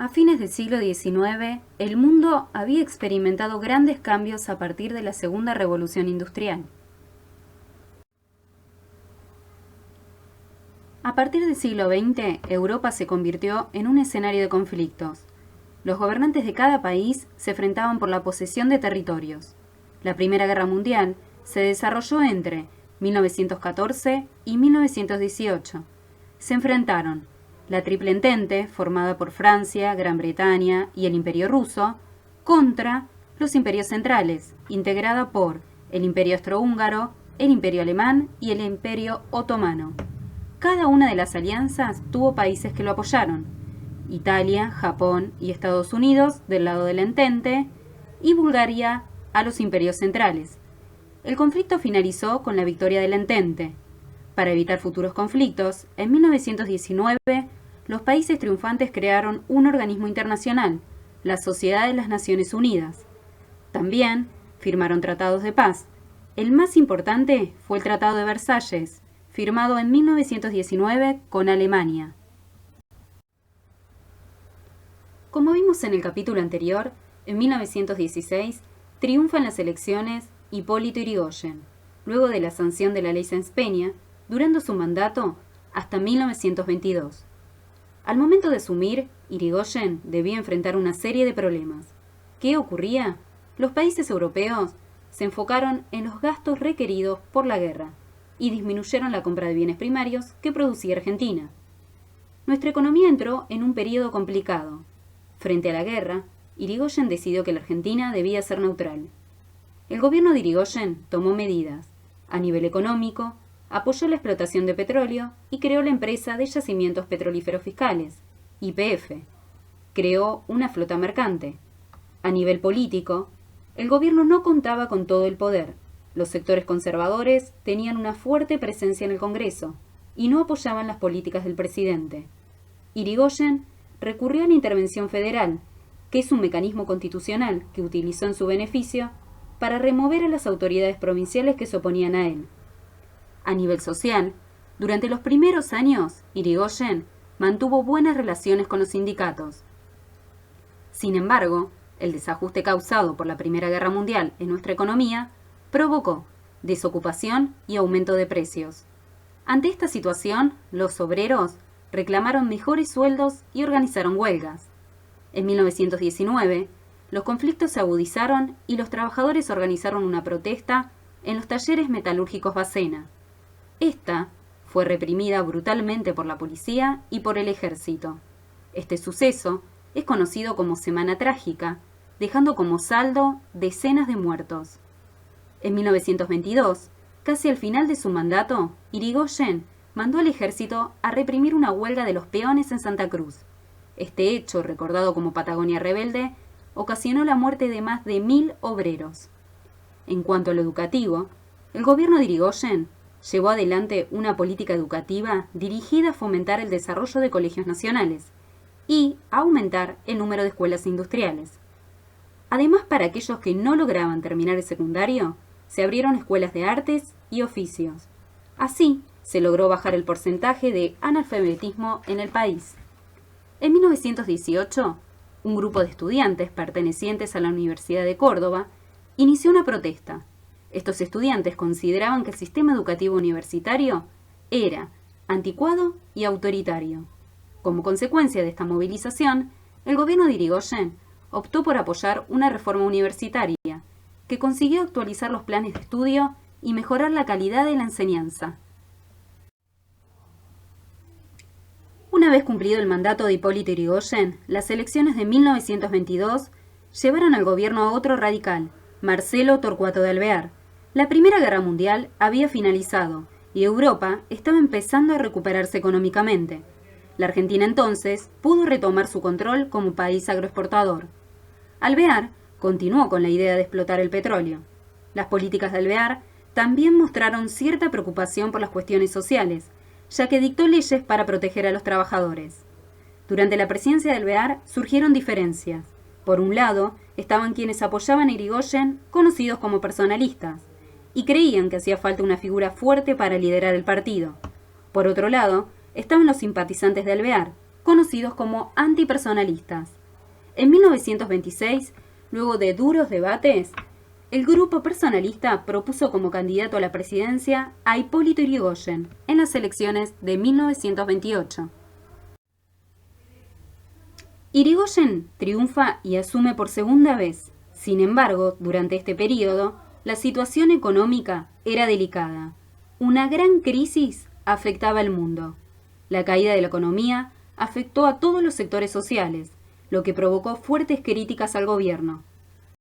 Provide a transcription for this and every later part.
A fines del siglo XIX, el mundo había experimentado grandes cambios a partir de la Segunda Revolución Industrial. A partir del siglo XX, Europa se convirtió en un escenario de conflictos. Los gobernantes de cada país se enfrentaban por la posesión de territorios. La Primera Guerra Mundial se desarrolló entre 1914 y 1918. Se enfrentaron la Triple Entente, formada por Francia, Gran Bretaña y el Imperio Ruso, contra los imperios centrales, integrada por el Imperio Austrohúngaro, el Imperio Alemán y el Imperio Otomano. Cada una de las alianzas tuvo países que lo apoyaron: Italia, Japón y Estados Unidos del lado de la Entente, y Bulgaria a los imperios centrales. El conflicto finalizó con la victoria de la Entente. Para evitar futuros conflictos, en 1919 los países triunfantes crearon un organismo internacional, la Sociedad de las Naciones Unidas. También firmaron tratados de paz. El más importante fue el Tratado de Versalles, firmado en 1919 con Alemania. Como vimos en el capítulo anterior, en 1916 triunfa en las elecciones Hipólito Yrigoyen, luego de la sanción de la Ley Sáenz-Peña, durando su mandato hasta 1922. Al momento de asumir, Yrigoyen debía enfrentar una serie de problemas. ¿Qué ocurría? Los países europeos se enfocaron en los gastos requeridos por la guerra y disminuyeron la compra de bienes primarios que producía Argentina. Nuestra economía entró en un periodo complicado. Frente a la guerra, Yrigoyen decidió que la Argentina debía ser neutral. El gobierno de Yrigoyen tomó medidas. A nivel económico, apoyó la explotación de petróleo y creó la empresa de yacimientos petrolíferos fiscales, YPF. Creó una flota mercante. A nivel político, el gobierno no contaba con todo el poder. Los sectores conservadores tenían una fuerte presencia en el Congreso y no apoyaban las políticas del presidente. Yrigoyen recurrió a la intervención federal, que es un mecanismo constitucional que utilizó en su beneficio para remover a las autoridades provinciales que se oponían a él. A nivel social, durante los primeros años, Yrigoyen mantuvo buenas relaciones con los sindicatos. Sin embargo, el desajuste causado por la Primera Guerra Mundial en nuestra economía provocó desocupación y aumento de precios. Ante esta situación, los obreros reclamaron mejores sueldos y organizaron huelgas. En 1919, los conflictos se agudizaron y los trabajadores organizaron una protesta en los talleres metalúrgicos Bacena. Esta fue reprimida brutalmente por la policía y por el ejército. Este suceso es conocido como Semana Trágica, dejando como saldo decenas de muertos. En 1922, casi al final de su mandato, Yrigoyen mandó al ejército a reprimir una huelga de los peones en Santa Cruz. Este hecho, recordado como Patagonia Rebelde, ocasionó la muerte de más de 1000 obreros. En cuanto a lo educativo, el gobierno de Yrigoyen llevó adelante una política educativa dirigida a fomentar el desarrollo de colegios nacionales y a aumentar el número de escuelas industriales. Además, para aquellos que no lograban terminar el secundario, se abrieron escuelas de artes y oficios. Así, se logró bajar el porcentaje de analfabetismo en el país. En 1918, un grupo de estudiantes pertenecientes a la Universidad de Córdoba inició una protesta. Estos estudiantes consideraban que el sistema educativo universitario era anticuado y autoritario. Como consecuencia de esta movilización, el gobierno de Yrigoyen optó por apoyar una reforma universitaria que consiguió actualizar los planes de estudio y mejorar la calidad de la enseñanza. Una vez cumplido el mandato de Hipólito Yrigoyen, las elecciones de 1922 llevaron al gobierno a otro radical, Marcelo Torcuato de Alvear. La Primera Guerra Mundial había finalizado y Europa estaba empezando a recuperarse económicamente. La Argentina entonces pudo retomar su control como país agroexportador. Alvear continuó con la idea de explotar el petróleo. Las políticas de Alvear también mostraron cierta preocupación por las cuestiones sociales, ya que dictó leyes para proteger a los trabajadores. Durante la presidencia de Alvear surgieron diferencias. Por un lado, estaban quienes apoyaban a Yrigoyen, conocidos como personalistas, y creían que hacía falta una figura fuerte para liderar el partido. Por otro lado, estaban los simpatizantes de Alvear, conocidos como antipersonalistas. En 1926, luego de duros debates, el grupo personalista propuso como candidato a la presidencia a Hipólito Yrigoyen en las elecciones de 1928. Yrigoyen triunfa y asume por segunda vez. Sin embargo, durante este periodo, la situación económica era delicada. Una gran crisis afectaba al mundo. La caída de la economía afectó a todos los sectores sociales, lo que provocó fuertes críticas al gobierno.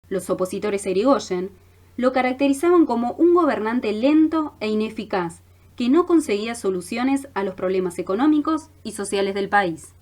Los opositores a Yrigoyen lo caracterizaban como un gobernante lento e ineficaz, que no conseguía soluciones a los problemas económicos y sociales del país.